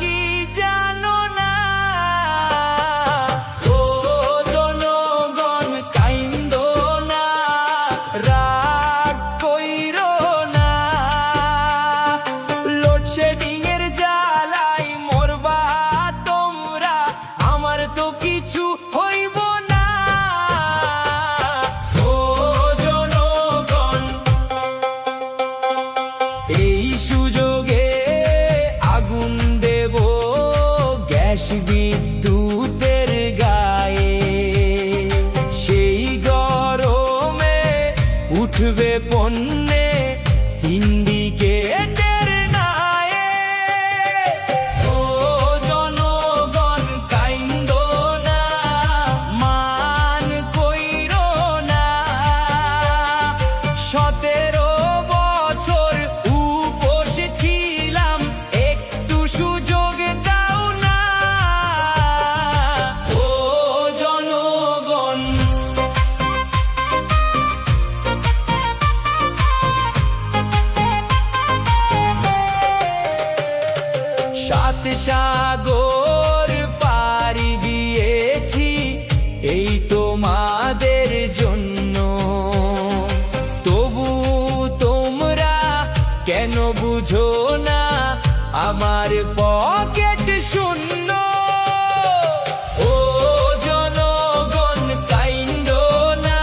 কি জানো না? ও জনগণ কাইন্দো না, রাগ কইরো না। লোডশেডিং এর জ্বালাই মরবা তোমরা, আমার তো কিছু হইব না। ও জনগণ, এই সুযোগে আগুন দেব গ্যাস বিদ্যুতের গায়ে। সেই গরমে উঠবে পণ্যে সিন্ডিকেটের নায়ে। ও জনগণ কাইন্দো না, মান কইরো না। 17 বছর উপোস ছিলাম, একটু সুযোগ দাও না। ও জনগণ, সাত সাগর পাড়ি দিয়েছি এই তোমাদের জন্য। তবু তোমরা কেন বুঝো না, আমার পকেট শূন্য। ও জনগণ কাইন্দো না,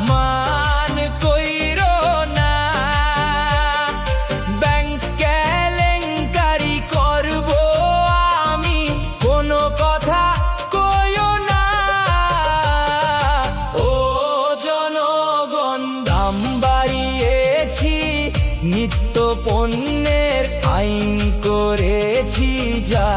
মান কইরো না। ব্যাংক কেলেঙ্কারি করব আমি, কোনো কথা কইও না। ও জনগণ, দাম বাড়িয়েছি, নিত্য পণ্যের আইন করেছি যা।